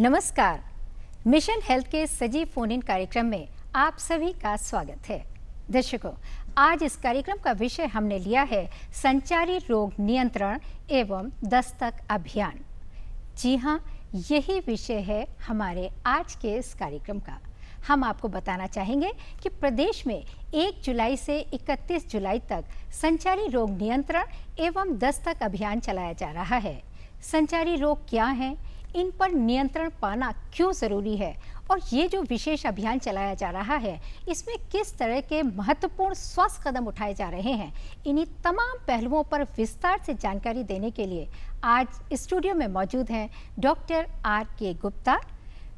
नमस्कार। Mission health के सजीव फोन इन कार्यक्रम में आप सभी का स्वागत है। दर्शकों, आज इस कार्यक्रम का विषय हमने लिया है संचारी रोग नियंत्रण एवं दस्तक अभियान। जी हाँ, यही विषय है हमारे आज के इस कार्यक्रम का। हम आपको बताना चाहेंगे कि प्रदेश में 1 जुलाई से 31 जुलाई तक संचारी रोग नियंत्रण एवं दस्तक अभियान चलाया जा रहा है। संचारी रोग क्या है, इन पर नियंत्रण पाना क्यों ज़रूरी है और ये जो विशेष अभियान चलाया जा रहा है इसमें किस तरह के महत्वपूर्ण स्वास्थ्य कदम उठाए जा रहे हैं, इन्हीं तमाम पहलुओं पर विस्तार से जानकारी देने के लिए आज स्टूडियो में मौजूद हैं डॉक्टर R.K. गुप्ता।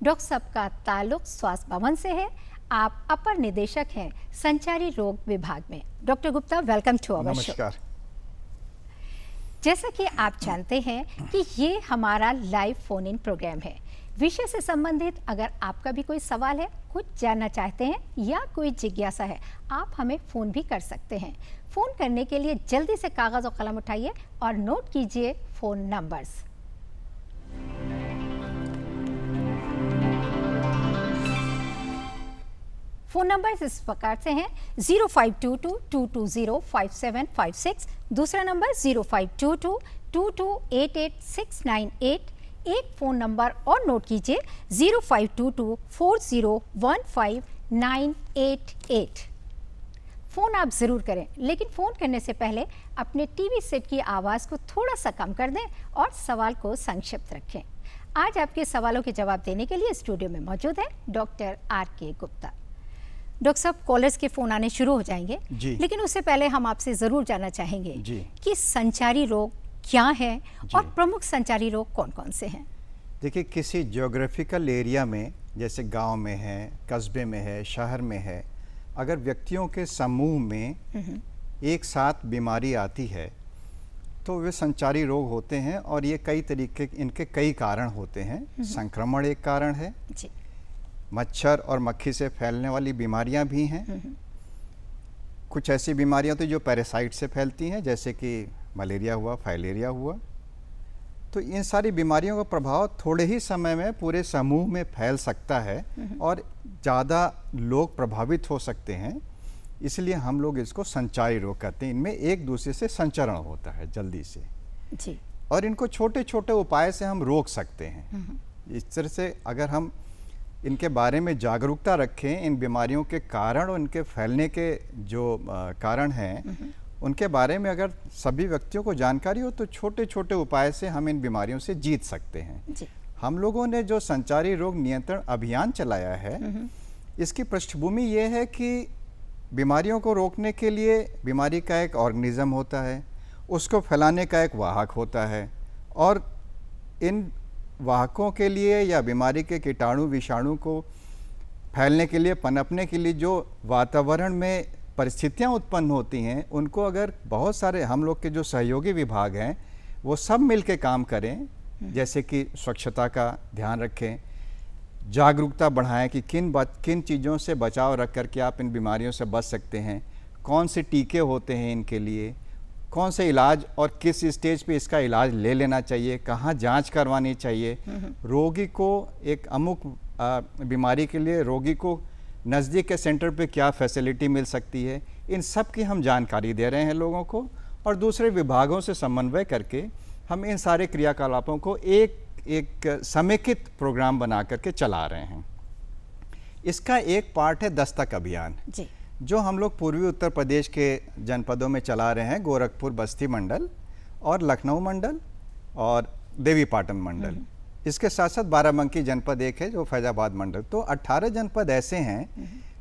डॉक्टर साहब का ताल्लुक स्वास्थ्य भवन से है। आप अपर निदेशक हैं संचारी रोग विभाग में। Doctor Gupta, welcome to our show. नमस्कार। जैसा कि आप जानते हैं कि ये हमारा लाइव फोन इन प्रोग्राम है। विषय से संबंधित अगर आपका भी कोई सवाल है, कुछ जानना चाहते हैं या कोई जिज्ञासा है, आप हमें फ़ोन भी कर सकते हैं। फ़ोन करने के लिए जल्दी से कागज़ और कलम उठाइए और नोट कीजिए फ़ोन नंबर्स। फ़ोन नंबर्स इस प्रकार से हैं 0522-220-5756, दूसरा नंबर 0522-2288-698, एक फ़ोन नंबर और नोट कीजिए 0522-4015-988। फ़ोन आप ज़रूर करें, लेकिन फ़ोन करने से पहले अपने टीवी सेट की आवाज़ को थोड़ा सा कम कर दें और सवाल को संक्षिप्त रखें। आज आपके सवालों के जवाब देने के लिए स्टूडियो में मौजूद है डॉक्टर R.K. गुप्ता। डॉक्टर साहब, कॉलर्स के फ़ोन आने शुरू हो जाएंगे, लेकिन उससे पहले हम आपसे ज़रूर जानना चाहेंगे कि संचारी रोग क्या है और प्रमुख संचारी रोग कौन कौन से हैं। देखिए, किसी ज्योग्राफिकल एरिया में, जैसे गांव में है, कस्बे में है, शहर में है, अगर व्यक्तियों के समूह में एक साथ बीमारी आती है तो वे संचारी रोग होते हैं। और ये कई तरीके, इनके कई कारण होते हैं। संक्रमण एक कारण है, मच्छर और मक्खी से फैलने वाली बीमारियां भी हैं। कुछ ऐसी बीमारियां तो जो पैरासाइट से फैलती हैं, जैसे कि मलेरिया हुआ, फाइलेरिया हुआ। तो इन सारी बीमारियों का प्रभाव थोड़े ही समय में पूरे समूह में फैल सकता है और ज़्यादा लोग प्रभावित हो सकते हैं। इसलिए हम लोग इसको संचारी रोग कहते हैं। इनमें एक दूसरे से संचरण होता है जल्दी से जी। और इनको छोटे छोटे उपाय से हम रोक सकते हैं। इस तरह से अगर हम इनके बारे में जागरूकता रखें, इन बीमारियों के कारण और इनके फैलने के जो कारण हैं उनके बारे में अगर सभी व्यक्तियों को जानकारी हो, तो छोटे छोटे उपाय से हम इन बीमारियों से जीत सकते हैं जी। हम लोगों ने जो संचारी रोग नियंत्रण अभियान चलाया है, इसकी पृष्ठभूमि ये है कि बीमारियों को रोकने के लिए बीमारी का एक ऑर्गेनिज्म होता है, उसको फैलाने का एक वाहक होता है, और इन वाहकों के लिए या बीमारी के कीटाणु विषाणु को फैलने के लिए, पनपने के लिए जो वातावरण में परिस्थितियां उत्पन्न होती हैं, उनको अगर बहुत सारे हम लोग के जो सहयोगी विभाग हैं वो सब मिलके काम करें, जैसे कि स्वच्छता का ध्यान रखें, जागरूकता बढ़ाएं कि किन चीज़ों से बचाव रख करके आप इन बीमारियों से बच सकते हैं, कौन से टीके होते हैं इनके लिए, कौन से इलाज और किस स्टेज पे इसका इलाज ले लेना चाहिए, कहाँ जांच करवानी चाहिए, रोगी को एक अमुक बीमारी के लिए रोगी को नज़दीक के सेंटर पे क्या फैसिलिटी मिल सकती है, इन सब की हम जानकारी दे रहे हैं लोगों को। और दूसरे विभागों से समन्वय करके हम इन सारे क्रियाकलापों को एक समेकित प्रोग्राम बना करके चला रहे हैं। इसका एक पार्ट है दस्तक अभियान जी, जो हम लोग पूर्वी उत्तर प्रदेश के जनपदों में चला रहे हैं। गोरखपुर बस्ती मंडल और लखनऊ मंडल और देवीपाटन मंडल। इसके साथ साथ बाराबंकी जनपद एक है, जो फैजाबाद मंडल। तो 18 जनपद ऐसे हैं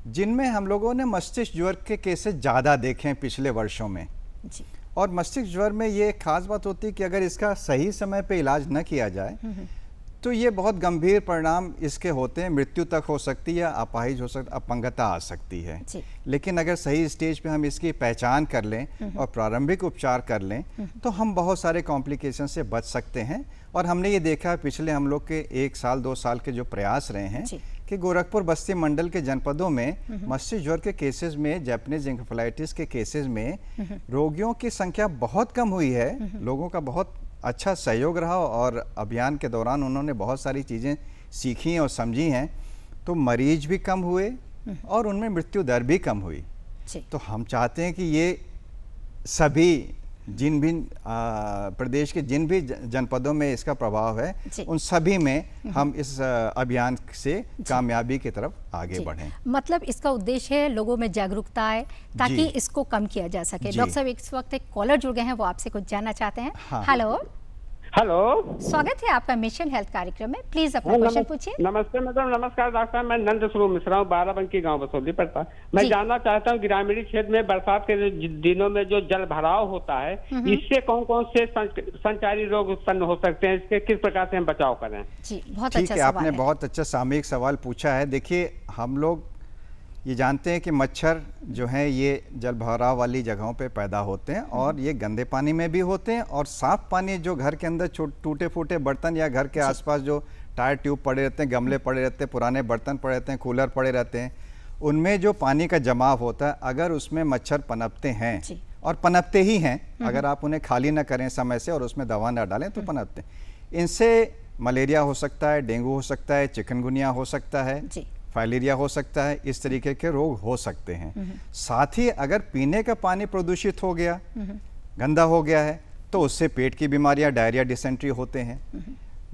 जिनमें हम लोगों ने मस्तिष्क ज्वर के केसेस ज़्यादा देखे हैं पिछले वर्षों में जी। और मस्तिष्क ज्वर में ये खास बात होती है कि अगर इसका सही समय पे इलाज न किया जाए तो ये बहुत गंभीर परिणाम इसके होते हैं। मृत्यु तक हो सकती है, अपाहिज हो सकती, अपंगता आ सकती है। लेकिन अगर सही स्टेज पे हम इसकी पहचान कर लें और प्रारंभिक उपचार कर लें तो हम बहुत सारे कॉम्प्लिकेशन से बच सकते हैं। और हमने ये देखा पिछले हम लोग के 1 साल 2 साल के जो प्रयास रहे हैं कि गोरखपुर बस्ती मंडल के जनपदों में मस्तिष्क ज्वर के केसेस में, जैपनीज एन्केफेलाइटिस के केसेस में रोगियों की संख्या बहुत कम हुई है। लोगों का बहुत अच्छा सहयोग रहा और अभियान के दौरान उन्होंने बहुत सारी चीज़ें सीखी हैं और समझी हैं तो मरीज भी कम हुए और उनमें मृत्यु दर भी कम हुई। तो हम चाहते हैं कि ये सभी जिन भी प्रदेश के जिन भी जनपदों में इसका प्रभाव है उन सभी में हम इस अभियान से कामयाबी की तरफ आगे बढ़ें। मतलब इसका उद्देश्य है लोगों में जागरूकता आए ताकि इसको कम किया जा सके। डॉक्टर साहब इस वक्त एक कॉलर जुड़ गए हैं, वो आपसे कुछ जानना चाहते हैं। हेलो हेलो, स्वागत है आपका मिशन हेल्थ कार्यक्रम में। प्लीज अपना क्वेश्चन पूछिए। नमस्ते मैडम। नमस्कार डॉक्टर साहब, मैं नंद स्वरूप मिश्रा हूँ, बाराबंकी गांव बसोली पड़ता। मैं जानना चाहता हूँ ग्रामीण क्षेत्र में बरसात के दिनों में जो जल भराव होता है इससे कौन कौन से संचारी रोग उत्पन्न हो सकते हैं, इसके किस प्रकार से हम बचाव करें? जी बहुत अच्छा सवाल है। आपने बहुत अच्छा सामयिक सवाल पूछा है। देखिए हम लोग ये जानते हैं कि मच्छर जो हैं ये जल भराव वाली जगहों पे पैदा होते हैं और ये गंदे पानी में भी होते हैं और साफ पानी जो घर के अंदर टूटे फूटे बर्तन या घर के आसपास जो टायर ट्यूब पड़े रहते हैं, गमले पड़े रहते हैं, पुराने बर्तन पड़े रहते हैं, कूलर पड़े रहते हैं, उनमें जो पानी का जमाव होता है अगर उसमें मच्छर पनपते हैं और पनपते ही हैं, अगर आप उन्हें खाली ना करें समय से और उसमें दवा ना डालें तो पनपते हैं। इनसे मलेरिया हो सकता है, डेंगू हो सकता है, चिकनगुनिया हो सकता है, फाइलेरिया हो सकता है, इस तरीके के रोग हो सकते हैं। साथ ही अगर पीने का पानी प्रदूषित हो गया, गंदा हो गया है तो उससे पेट की बीमारियां, डायरिया, डिसेंट्री होते हैं।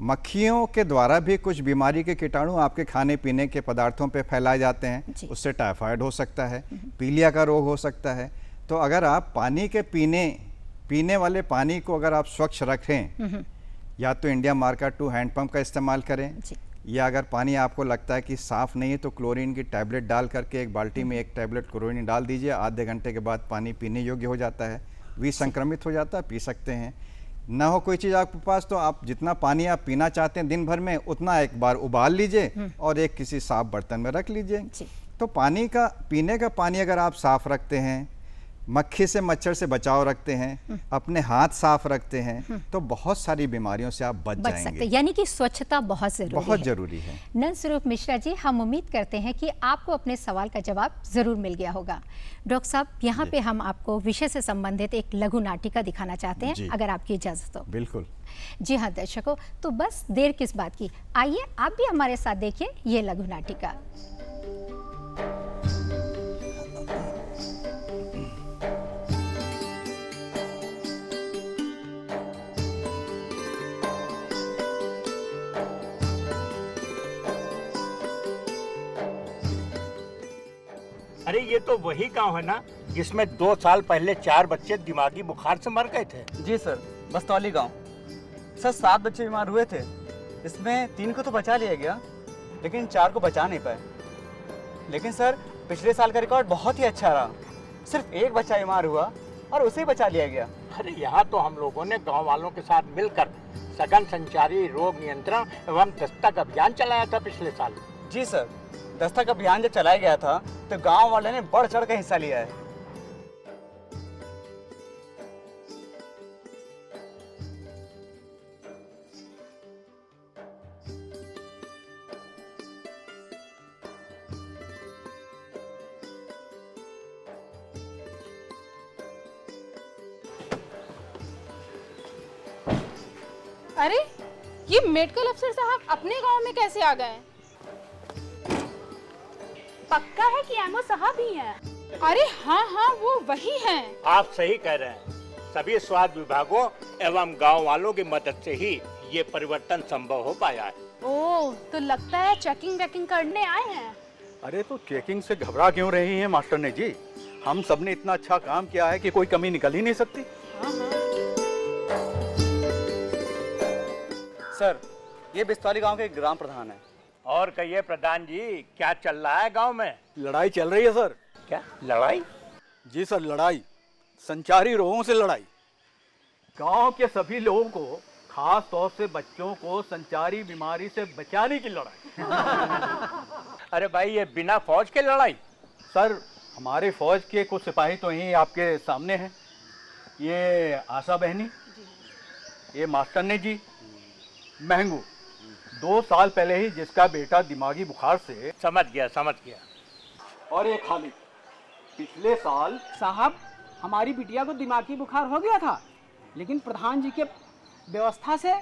मक्खियों के द्वारा भी कुछ बीमारी के कीटाणु आपके खाने पीने के पदार्थों पे फैलाए जाते हैं, उससे टाइफाइड हो सकता है, पीलिया का रोग हो सकता है। तो अगर आप पानी के पीने वाले पानी को अगर आप स्वच्छ रखें, या तो इंडिया मार्का 2 हैंडपंप का इस्तेमाल करें, या अगर पानी आपको लगता है कि साफ़ नहीं है तो क्लोरीन की टैबलेट डाल करके एक बाल्टी में 1 टैबलेट क्लोरीन डाल दीजिए, आधे घंटे के बाद पानी पीने योग्य हो जाता है, विसंक्रमित हो जाता है, पी सकते हैं। ना हो कोई चीज़ आपके पास तो आप जितना पानी आप पीना चाहते हैं दिन भर में उतना एक बार उबाल लीजिए और एक किसी साफ बर्तन में रख लीजिए। तो पानी का पीने का पानी अगर आप साफ रखते हैं, मक्खी से मच्छर से बचाव रखते हैं, अपने हाथ साफ रखते हैं तो बहुत सारी बीमारियों से आप बच जाएंगे। यानी कि स्वच्छता बहुत जरूरी है। नंद स्वरूप मिश्रा जी, हम उम्मीद करते हैं कि आपको अपने सवाल का जवाब जरूर मिल गया होगा। डॉक्टर साहब यहाँ पे हम आपको विषय से संबंधित एक लघु नाटिका दिखाना चाहते हैं, अगर आपकी इजाजत हो। बिल्कुल। जी हाँ दर्शकों, तो बस देर किस बात की, आइए आप भी हमारे साथ देखिए ये लघु नाटिका। अरे ये तो वही गांव है ना जिसमें 2 साल पहले 4 बच्चे दिमागी बुखार से मर गए थे? जी सर, बस्तौली गांव। सर 7 बच्चे बीमार हुए थे, इसमें 3 को तो बचा लिया गया लेकिन 4 को बचा नहीं पाए। लेकिन सर पिछले साल का रिकॉर्ड बहुत ही अच्छा रहा, सिर्फ 1 बच्चा बीमार हुआ और उसे बचा लिया गया। अरे यहाँ तो हम लोगों ने गाँव वालों के साथ मिलकर सघन संचारी रोग नियंत्रण एवं दस्तक अभियान चलाया था पिछले साल। जी सर, दस्तक अभियान जब चलाया गया था तो गांव वाले ने बढ़ चढ़ कर हिस्सा लिया है। अरे ये मेडिकल अफसर साहब अपने गांव में कैसे आ गए? पक्का है कि एमओ साहब ही हैं? अरे हाँ हाँ वो वही हैं। आप सही कह रहे हैं, सभी स्वास्थ्य विभागों एवं गांव वालों की मदद से ही ये परिवर्तन संभव हो पाया है। ओह, तो लगता है चेकिंग वेकिंग करने आए हैं। अरे तो चेकिंग से घबरा क्यों रही हैं मास्टरनी जी? हम सब ने इतना अच्छा काम किया है कि कोई कमी निकल ही नहीं सकती। हाँ हाँ। सर ये बिस्तौली गांव के ग्राम प्रधान है। और कहिए प्रधान जी, क्या चल रहा है गांव में? लड़ाई चल रही है सर। क्या लड़ाई? जी सर, लड़ाई, संचारी रोगों से लड़ाई। गांव के सभी लोगों को, खास तौर से बच्चों को संचारी बीमारी से बचाने की लड़ाई। अरे भाई ये बिना फौज के लड़ाई? सर हमारे फौज के कुछ सिपाही तो यहीं आपके सामने हैं। ये आशा बहनी, ये मास्टरनी जी, महंगू, 2 साल पहले ही जिसका बेटा दिमागी बुखार से। समझ गया। और ये खालिद, पिछले साल। साहब हमारी बिटिया को दिमागी बुखार हो गया था, लेकिन प्रधान जी के व्यवस्था से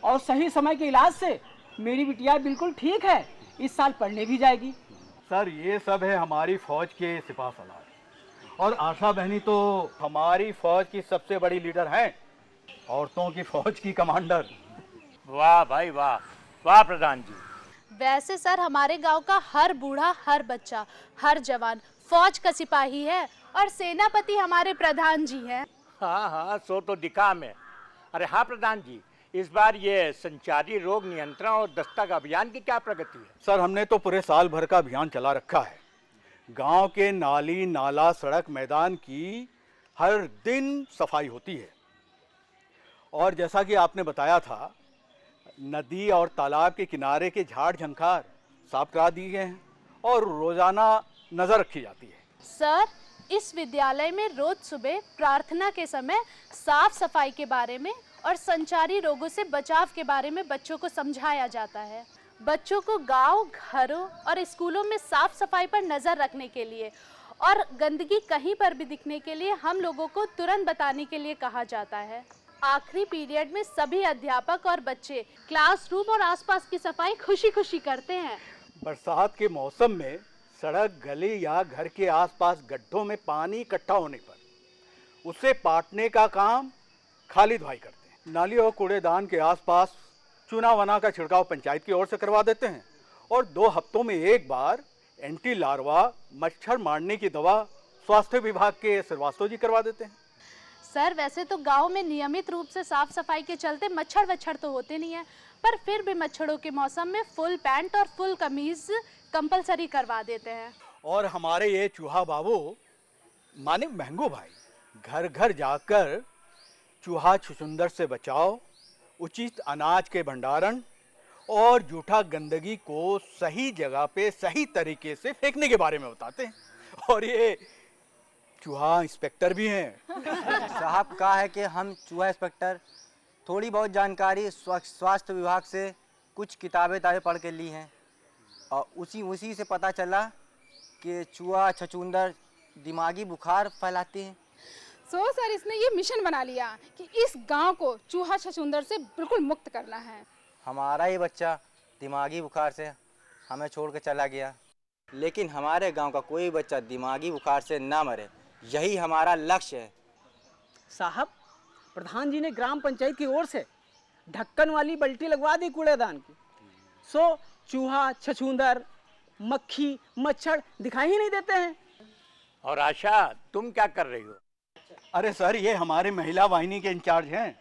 और सही समय के इलाज से मेरी बिटिया बिल्कुल ठीक है, इस साल पढ़ने भी जाएगी। सर ये सब है हमारी फौज के सिपाह सलार, और आशा बहनी तो हमारी फौज की सबसे बड़ी लीडर हैं, औरतों की फौज की कमांडर। वाह भाई वाह, वाह प्रधान जी। वैसे सर हमारे गांव का हर बूढ़ा, हर बच्चा, हर जवान फौज का सिपाही है और सेनापति हमारे प्रधान जी हैं। हाँ हाँ, सो तो दिखा में। अरे हाँ प्रधान जी, इस बार ये संचारी रोग नियंत्रण और दस्तक अभियान की क्या प्रगति है? सर हमने तो पूरे साल भर का अभियान चला रखा है। गांव के नाली, नाला, सड़क, मैदान की हर दिन सफाई होती है, और जैसा कि आपने बताया था, नदी और तालाब के किनारे के झाड़ झंखार साफ करा दिए गए हैं और रोजाना नजर रखी जाती है। सर इस विद्यालय में रोज सुबह प्रार्थना के समय साफ सफाई के बारे में और संचारी रोगों से बचाव के बारे में बच्चों को समझाया जाता है। बच्चों को गांव, घरों और स्कूलों में साफ सफाई पर नजर रखने के लिए और गंदगी कहीं पर भी दिखने के लिए हम लोगों को तुरंत बताने के लिए कहा जाता है। आखिरी पीरियड में सभी अध्यापक और बच्चे क्लासरूम और आसपास की सफाई खुशी खुशी करते हैं। बरसात के मौसम में सड़क, गली या घर के आसपास गड्ढों में पानी इकट्ठा होने पर उसे पाटने का काम खालिद भाई करते हैं। नाली और कूड़ेदान के आसपास चूना वना का छिड़काव पंचायत की ओर से करवा देते हैं, और 2 हफ्तों में एक बार एंटी लार्वा मच्छर मारने की दवा स्वास्थ्य विभाग के श्रीवास्तव जी करवा देते हैं। सर वैसे तो गांव में नियमित रूप से साफ सफाई के चलते मच्छर तो होते नहीं है, पर फिर भी मच्छरों के मौसम में फुल पैंट और फुल कमीज कंपलसरी करवा देते हैं। और हमारे ये चूहा बाबू माने महंगू भाई घर घर जाकर चूहा छुछुंदर से बचाव, उचित अनाज के भंडारण और जूठा गंदगी को सही जगह पे सही तरीके से फेंकने के बारे में बताते हैं। और ये चूहा इंस्पेक्टर भी हैं। साहब कहा है कि हम चूहा इंस्पेक्टर थोड़ी बहुत जानकारी स्वास्थ्य विभाग से कुछ किताबें पढ़ के ली हैं, और उसी से पता चला कि चूहा छछूंदर दिमागी बुखार फैलाते हैं। सो सर इसने ये मिशन बना लिया कि इस गांव को चूहा छछूंदर से बिल्कुल मुक्त करना है। हमारा ही बच्चा दिमागी बुखार से हमें छोड़ के चला गया, लेकिन हमारे गांव का कोई बच्चा दिमागी बुखार से ना मरे, यही हमारा लक्ष्य है। साहब प्रधान जी ने ग्राम पंचायत की ओर से ढक्कन वाली बल्टी लगवा दी कूड़ेदान की, सो चूहा, छछूंदर, मक्खी, मच्छर दिखाई ही नहीं देते हैं। और आशा तुम क्या कर रही हो? अरे सर ये हमारे महिला वाहिनी के इंचार्ज हैं।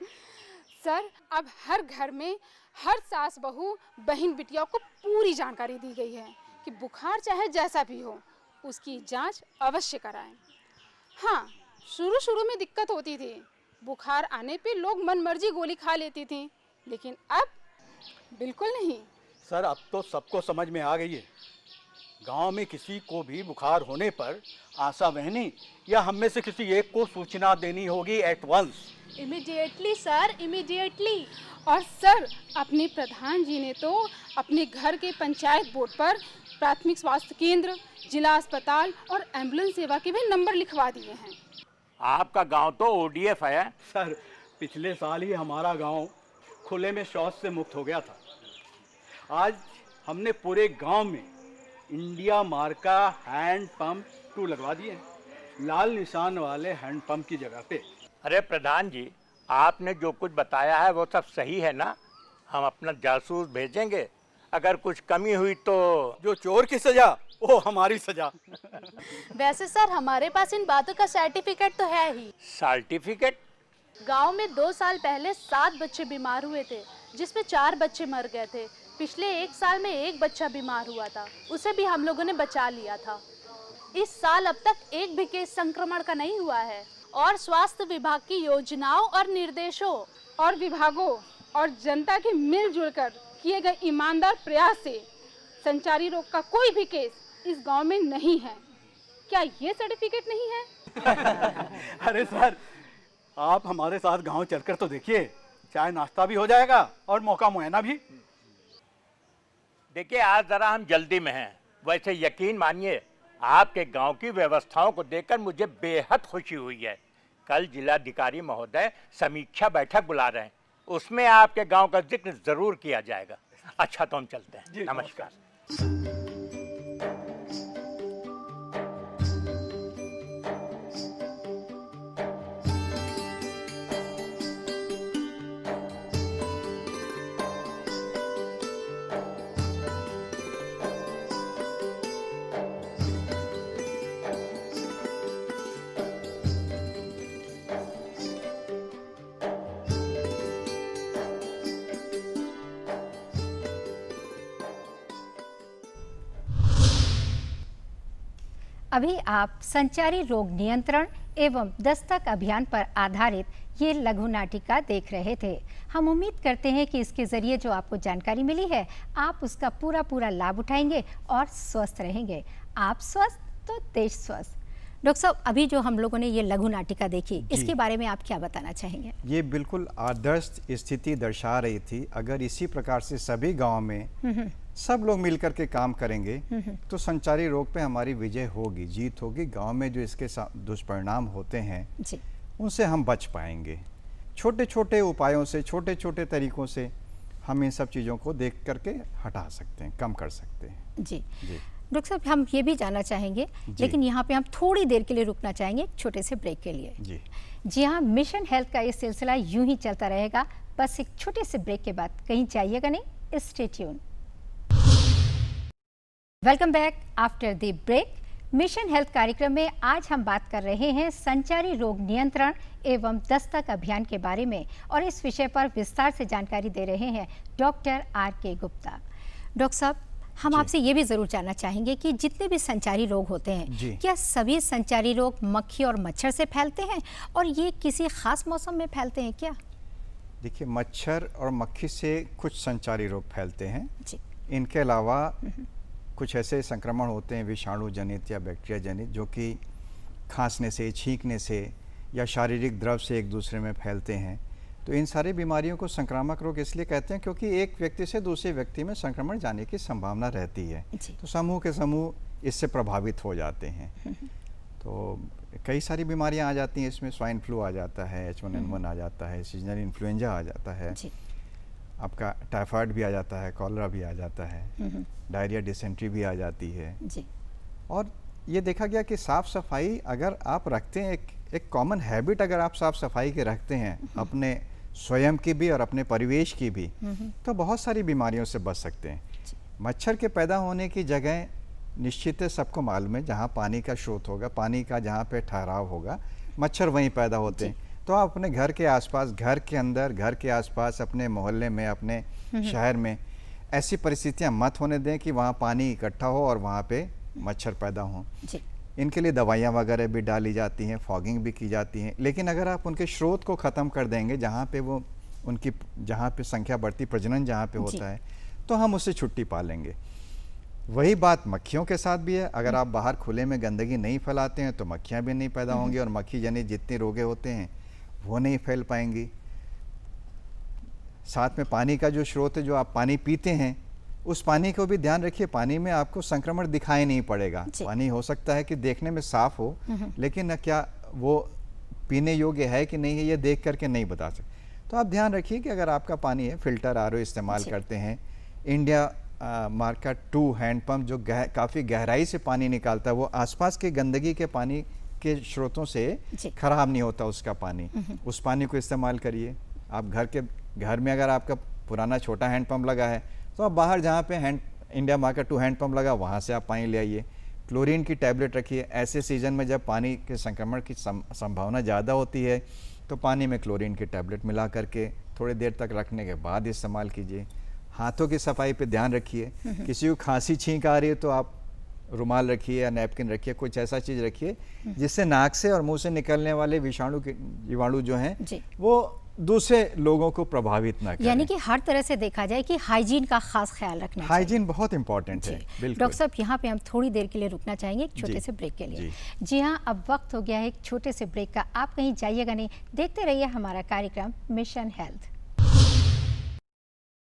सर अब हर घर में हर सास बहू बहन बिटिया को पूरी जानकारी दी गई है कि बुखार चाहे जैसा भी हो उसकी जांच अवश्य कराएं। हाँ, शुरू में दिक्कत होती थी, बुखार आने पे लोग मनमर्जी गोली खा लेती थी, लेकिन अब बिल्कुल नहीं। सर अब तो सबको समझ में आ गई है। गांव में किसी को भी बुखार होने पर आशा बहनी या हम में से किसी एक को सूचना देनी होगी at once. Immediately sir, immediately. और सर अपने प्रधान जी ने तो अपने घर के पंचायत बोर्ड पर प्राथमिक स्वास्थ्य केंद्र, जिला अस्पताल और एम्बुलेंस सेवा के भी नंबर लिखवा दिए हैं। आपका गांव तो ओडीएफ है। सर पिछले साल ही हमारा गांव खुले में शौच से मुक्त हो गया था। आज हमने पूरे गांव में इंडिया मार्क का हैंड पंप 2 लगवा दिए हैं, लाल निशान वाले हैंड पंप की जगह पे। अरे प्रधान जी, आपने जो कुछ बताया है वो सब सही है ना? हम अपना जासूस भेजेंगे, अगर कुछ कमी हुई तो। जो चोर की सजा वो हमारी सजा। वैसे सर हमारे पास इन बातों का सर्टिफिकेट तो है ही। सर्टिफिकेट? गांव में 2 साल पहले 7 बच्चे बीमार हुए थे, जिसमें 4 बच्चे मर गए थे। पिछले 1 साल में 1 बच्चा बीमार हुआ था, उसे भी हम लोगों ने बचा लिया था। इस साल अब तक एक भी केस संक्रमण का नहीं हुआ है, और स्वास्थ्य विभाग की योजनाओं और निर्देशों और विभागों और जनता के मिलजुल कर किए गए ईमानदार प्रयास से संचारी रोग का कोई भी केस इस गांव में नहीं है। क्या ये सर्टिफिकेट नहीं है? अरे सर आप हमारे साथ गांव चलकर तो देखिए, चाय नाश्ता भी हो जाएगा और मौका मुआयना भी। देखिए आज जरा हम जल्दी में हैं, वैसे यकीन मानिए आपके गांव की व्यवस्थाओं को देखकर मुझे बेहद खुशी हुई है। कल जिलाधिकारी महोदय समीक्षा बैठक बुला रहे हैं, उसमें आपके गांव का जिक्र जरूर किया जाएगा। अच्छा तो हम चलते हैं। नमस्कार। अभी आप संचारी रोग नियंत्रण एवं दस्तक अभियान पर आधारित ये लघु नाटिका देख रहे थे। हम उम्मीद करते हैं कि इसके जरिए जो आपको जानकारी मिली है आप उसका पूरा लाभ उठाएंगे और स्वस्थ रहेंगे। आप स्वस्थ तो देश स्वस्थ। डॉक्टर साहब, अभी जो हम लोगों ने ये लघु नाटिका देखी, इसके बारे में आप क्या बताना चाहेंगे? ये बिल्कुल आदर्श स्थिति दर्शा रही थी। अगर इसी प्रकार से सभी गांव में सब लोग मिलकर के काम करेंगे तो संचारी रोग पे हमारी विजय होगी, जीत होगी। गांव में जो इसके दुष्परिणाम होते हैं जी, उनसे हम बच पाएंगे। छोटे छोटे उपायों से, छोटे छोटे तरीकों से हम इन सब चीज़ों को देख करके हटा सकते हैं, कम कर सकते हैं। जी जी डॉक्टर साहब, हम ये भी जानना चाहेंगे, लेकिन यहाँ पे हम थोड़ी देर के लिए रुकना चाहेंगे एक छोटे से ब्रेक के लिए। जी हाँ, मिशन हेल्थ का ये सिलसिला यूं ही चलता रहेगा, बस एक छोटे से ब्रेक के बाद कहीं जाइएगा नहीं। Stay tune. Welcome back after the break. Mission health कार्यक्रम में आज हम बात कर रहे हैं संचारी रोग नियंत्रण एवं दस्तक अभियान के बारे में, और इस विषय पर विस्तार से जानकारी दे रहे हैं डॉक्टर R.K. गुप्ता। डॉक्टर साहब, हम आपसे ये भी जरूर जानना चाहेंगे कि जितने भी संचारी रोग होते हैं, क्या सभी संचारी रोग मक्खी और मच्छर से फैलते हैं, और ये किसी खास मौसम में फैलते हैं क्या? देखिए, मच्छर और मक्खी से कुछ संचारी रोग फैलते हैं जी। इनके अलावा कुछ ऐसे संक्रमण होते हैं विषाणु जनित या बैक्टीरिया जनित, जो कि खांसने से, छींकने से या शारीरिक द्रव से एक दूसरे में फैलते हैं। तो इन सारी बीमारियों को संक्रामक रोग इसलिए कहते हैं क्योंकि एक व्यक्ति से दूसरे व्यक्ति में संक्रमण जाने की संभावना रहती है। तो समूह के समूह इससे प्रभावित हो जाते हैं। तो कई सारी बीमारियां आ जाती हैं इसमें। स्वाइन फ्लू आ जाता है, H1N1 आ जाता है, सीजनल इन्फ्लुएंजा आ जाता है, आपका टाइफाइड भी आ जाता है, कॉलरा भी आ जाता है, डायरिया, डिसेंट्री भी आ जाती है जी। और ये देखा गया कि साफ़ सफाई अगर आप रखते हैं, एक कॉमन हैबिट अगर आप साफ़ सफाई के रखते हैं, अपने स्वयं की भी और अपने परिवेश की भी, तो बहुत सारी बीमारियों से बच सकते हैं। मच्छर के पैदा होने की जगह निश्चित है, सबको मालूम है, जहाँ पानी का स्रोत होगा, पानी का जहाँ पे ठहराव होगा, मच्छर वहीं पैदा होते हैं। तो आप अपने घर के आसपास, घर के अंदर, घर के आसपास, अपने मोहल्ले में, अपने शहर में ऐसी परिस्थितियां मत होने दें कि वहाँ पानी इकट्ठा हो और वहाँ पे मच्छर पैदा हों। इनके लिए दवाइयाँ वगैरह भी डाली जाती हैं, फॉगिंग भी की जाती हैं। लेकिन अगर आप उनके स्रोत को ख़त्म कर देंगे, जहाँ पे वो उनकी जहाँ पे संख्या बढ़ती, प्रजनन जहाँ पे होता है, तो हम उससे छुट्टी पा लेंगे। वही बात मक्खियों के साथ भी है। अगर आप बाहर खुले में गंदगी नहीं फैलाते हैं तो मक्खियाँ भी नहीं पैदा होंगी और मक्खी जनित जितने रोगे होते हैं वो नहीं फैल पाएंगी। साथ में पानी का जो स्रोत है, जो आप पानी पीते हैं, उस पानी को भी ध्यान रखिए। पानी में आपको संक्रमण दिखाई नहीं पड़ेगा। पानी हो सकता है कि देखने में साफ हो, लेकिन क्या वो पीने योग्य है कि नहीं है ये देख करके नहीं बता सकते। तो आप ध्यान रखिए कि अगर आपका पानी है, फिल्टर RO इस्तेमाल करते हैं, इंडिया मार्क का 2 हैंडपम्प जो काफ़ी गहराई से पानी निकालता है, वो आसपास के गंदगी के पानी के स्रोतों से खराब नहीं होता उसका पानी, उस पानी को इस्तेमाल करिए। आप घर में अगर आपका पुराना छोटा हैंडपम्प लगा है तो आप बाहर जहाँ पे इंडिया मार्क का 2 हैंडपम्प लगा, वहाँ से आप पानी ले आइए। क्लोरीन की टैबलेट रखिए। ऐसे सीजन में जब पानी के संक्रमण की संभावना ज़्यादा होती है तो पानी में क्लोरीन की टैबलेट मिला करके थोड़ी देर तक रखने के बाद इस्तेमाल कीजिए। हाथों की सफाई पे ध्यान रखिए। किसी को खांसी छींक आ रही है तो आप रुमाल रखिए या नैपकिन रखिए, कुछ ऐसा चीज़ रखिए जिससे नाक से और मुंह से निकलने वाले जीवाणु जो हैं वो दूसरे लोगों को प्रभावित ना करें। यानी कि हर तरह से देखा जाए कि हाइजीन का खास ख्याल रखना चाहिए। हाइजीन बहुत इंपॉर्टेंट है। डॉक्टर साहब, यहाँ पे हम थोड़ी देर के लिए रुकना चाहेंगे एक छोटे से ब्रेक के लिए। जी हाँ, अब वक्त हो गया है एक छोटे से ब्रेक का। आप कहीं जाइएगा नहीं, देखते रहिए हमारा कार्यक्रम मिशन हेल्थ।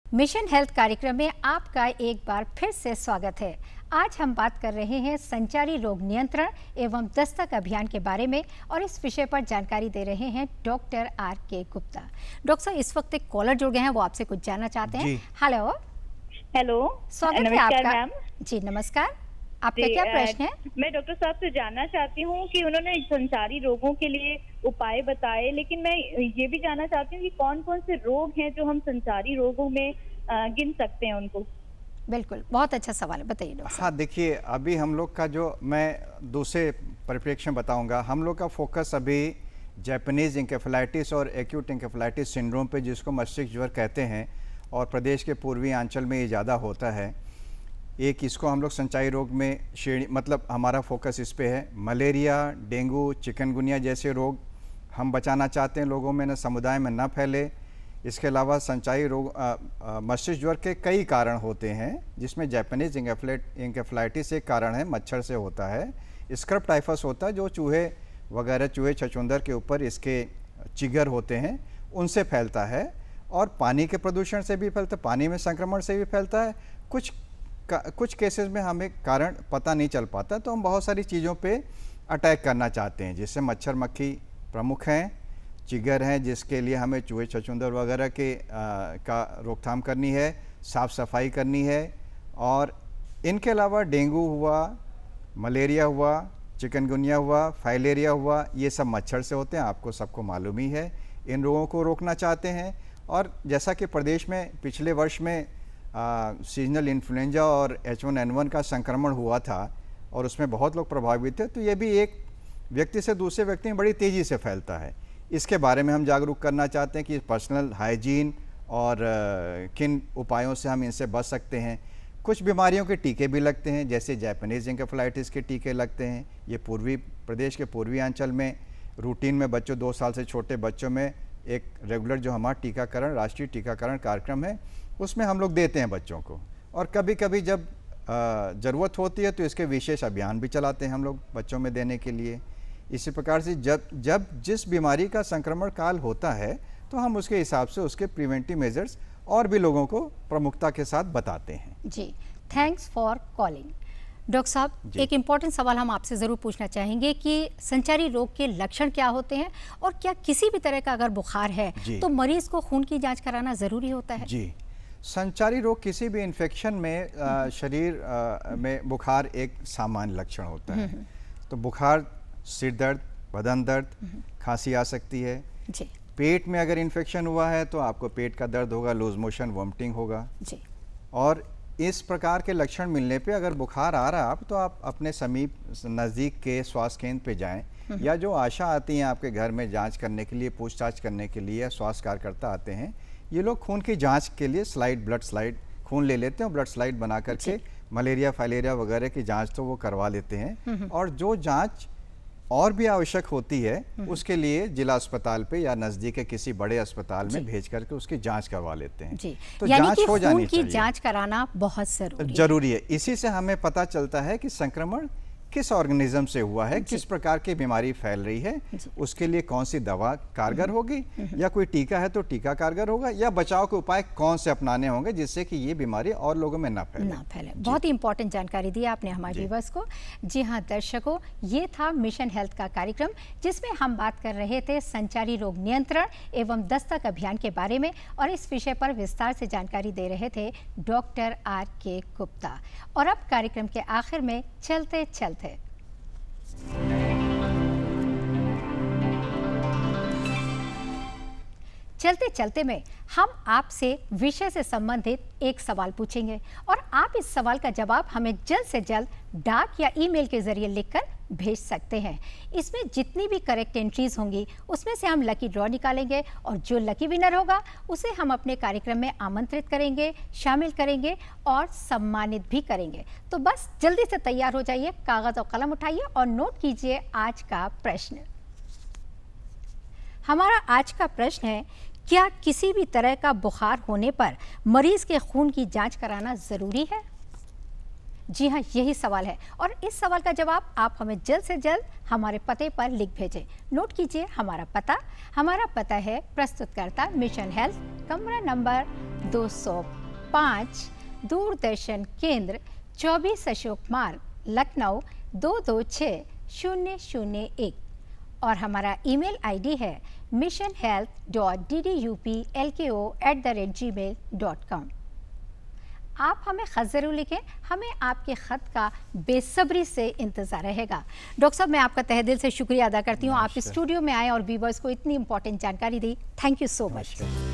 मिशन हेल्थ कार्यक्रम में आपका एक बार फिर से स्वागत है। आज हम बात कर रहे हैं संचारी रोग नियंत्रण एवं दस्तक अभियान के बारे में, और इस विषय पर जानकारी दे रहे हैं डॉक्टर R.K. गुप्ता। डॉक्टर साहब, इस वक्त एक कॉलर जुड़ गए हैं, वो आपसे कुछ जानना चाहते हैं। हेलो हेलो, स्वागत है नमस्कार आपका। मैम। जी नमस्कार, आपका जी, क्या प्रश्न है? मैं डॉक्टर साहब से जानना चाहती हूँ कि उन्होंने संचारी रोगों के लिए उपाय बताए, लेकिन मैं ये भी जानना चाहती हूँ कि कौन कौन से रोग हैं जो हम संचारी रोगों में गिन सकते हैं उनको। बिल्कुल, बहुत अच्छा सवाल है, बताइए डॉक्टर साहब। हाँ, देखिए अभी हम लोग का जो मैं दूसरे परिप्रेक्ष्य में बताऊंगा, हम लोग का फोकस अभी जापानीज इंकेफेलाइटिस और एक्यूट इंकेफेलाइटिस सिंड्रोम पे, जिसको मस्तिष्क ज्वर कहते हैं और प्रदेश के पूर्वी अंचल में ये ज़्यादा होता है। एक इसको हम लोग संचारी रोग में श्रेणी, मतलब हमारा फोकस इस पे है। मलेरिया, डेंगू, चिकनगुनिया जैसे रोग हम बचाना चाहते हैं, लोगों में न समुदाय में न फैले। इसके अलावा संचारी रोग मस्तिष्क ज्वर के कई कारण होते हैं, जिसमें जापानीज इंकेफेलाइटिस एक कारण है, मच्छर से होता है। स्क्रब टाइफस होता है, जो चूहे वगैरह, चूहे छछूंदर के ऊपर इसके चिगर होते हैं, उनसे फैलता है। और पानी के प्रदूषण से भी फैलता है, पानी में संक्रमण से भी फैलता है। कुछ केसेस में हमें कारण पता नहीं चल पाता, तो हम बहुत सारी चीज़ों पे अटैक करना चाहते हैं, जिससे मच्छर मक्खी प्रमुख हैं, चिगर हैं, जिसके लिए हमें चूहे छछूंदर वगैरह के का रोकथाम करनी है, साफ़ सफाई करनी है। और इनके अलावा डेंगू हुआ, मलेरिया हुआ, चिकनगुनिया हुआ, फाइलेरिया हुआ, ये सब मच्छर से होते हैं, आपको सबको मालूम ही है। इन रोगों को रोकना चाहते हैं। और जैसा कि प्रदेश में पिछले वर्ष में सीजनल इन्फ्लुएंजा और H1N1 का संक्रमण हुआ था और उसमें बहुत लोग प्रभावित थे, तो ये भी एक व्यक्ति से दूसरे व्यक्ति में बड़ी तेज़ी से फैलता है। इसके बारे में हम जागरूक करना चाहते हैं कि पर्सनल हाइजीन और किन उपायों से हम इनसे बच सकते हैं। कुछ बीमारियों के टीके भी लगते हैं, जैसे जापानीज इंकेफेलाइटिस के टीके लगते हैं। ये प्रदेश के पूर्वी अंचल में रूटीन में बच्चों, 2 साल से छोटे बच्चों में एक रेगुलर जो हमारा टीकाकरण, राष्ट्रीय टीकाकरण कार्यक्रम है, उसमें हम लोग देते हैं बच्चों को। और कभी कभी जब ज़रूरत होती है तो इसके विशेष अभियान भी चलाते हैं हम लोग बच्चों में देने के लिए। इसी प्रकार से जब जिस बीमारी का संक्रमण काल होता है, तो हम उसके हिसाब से उसके प्रिवेंटिव मेजर्स और भी लोगों को प्रमुखता के साथ बताते हैं। जी, थैंक्स फॉर कॉलिंग। डॉक्टर साहब, एक इम्पॉर्टेंट सवाल हम आपसे ज़रूर पूछना चाहेंगे कि संचारी रोग के लक्षण क्या होते हैं, और क्या किसी भी तरह का अगर बुखार है तो मरीज को खून की जांच कराना ज़रूरी होता है? जी, संचारी रोग किसी भी इन्फेक्शन में शरीर में बुखार एक सामान्य लक्षण होता है। तो बुखार, सिर दर्द, बदन दर्द, खांसी आ सकती है। जी। पेट में अगर इन्फेक्शन हुआ है तो आपको पेट का दर्द होगा, लूज मोशन, वॉमिटिंग होगा। जी। और इस प्रकार के लक्षण मिलने पे अगर बुखार आ रहा है तो आप अपने समीप नज़दीक के स्वास्थ्य केंद्र पे जाएं, या जो आशा आती हैं आपके घर में जांच करने के लिए, पूछताछ करने के लिए, स्वास्थ्य कार्यकर्ता आते हैं, ये लोग खून की जांच के लिए ब्लड स्लाइड खून ले लेते हैं और ब्लड स्लाइड बना करके मलेरिया, फाइलेरिया वगैरह की जांच तो वो करवा लेते हैं। और जो जांच और भी आवश्यक होती है, उसके लिए जिला अस्पताल पे या नजदीक के किसी बड़े अस्पताल में भेज करके उसकी जांच करवा लेते हैं। जी। तो यानी जांच कि हो जानी खून की चाहिए। जांच कराना बहुत जरूरी है। इसी से हमें पता चलता है कि संक्रमण किस ऑर्गेनिज्म से हुआ है, किस प्रकार की बीमारी फैल रही है, उसके लिए कौन सी दवा कारगर होगी, या कोई टीका है तो टीका कारगर होगा, या बचाव के उपाय कौन से अपनाने होंगे जिससे कि ये बीमारी और लोगों में ना फैले। बहुत ही इंपॉर्टेंट जानकारी दी आपने हमारे व्यूअर्स को। जी हाँ दर्शकों, ये था मिशन हेल्थ का कार्यक्रम, जिसमें हम बात कर रहे थे संचारी रोग नियंत्रण एवं दस्तक अभियान के बारे में, और इस विषय पर विस्तार से जानकारी दे रहे थे डॉक्टर RK गुप्ता। और अब कार्यक्रम के आखिर में चलते चलते में हम आपसे विषय से संबंधित एक सवाल पूछेंगे, और आप इस सवाल का जवाब हमें जल्द से जल्द डाक या ईमेल के जरिए लिखकर भेज सकते हैं। इसमें जितनी भी करेक्ट एंट्रीज होंगी उसमें से हम लकी ड्रॉ निकालेंगे, और जो लकी विनर होगा उसे हम अपने कार्यक्रम में आमंत्रित करेंगे, शामिल करेंगे और सम्मानित भी करेंगे। तो बस जल्दी से तैयार हो जाइए, कागज और कलम उठाइए और नोट कीजिए आज का प्रश्न। हमारा आज का प्रश्न है, क्या किसी भी तरह का बुखार होने पर मरीज के खून की जांच कराना जरूरी है? जी हाँ, यही सवाल है, और इस सवाल का जवाब आप हमें जल्द से जल्द हमारे पते पर लिख भेजें। नोट कीजिए हमारा पता है प्रस्तुतकर्ता मिशन हेल्थ, कमरा नंबर 205, दूरदर्शन केंद्र, 24 अशोक मार्ग, लखनऊ 226001, और हमारा ईमेल आईडी है missionhealth.ddupLKO@gmail.com। आप हमें खत ज़रूर लिखें, हमें आपके ख़त का बेसब्री से इंतज़ार रहेगा। डॉक्टर साहब, मैं आपका तहे दिल से शुक्रिया अदा करती हूँ, आप स्टूडियो में आए और व्यूअर्स को इतनी इंपॉर्टेंट जानकारी दी। Thank you so much.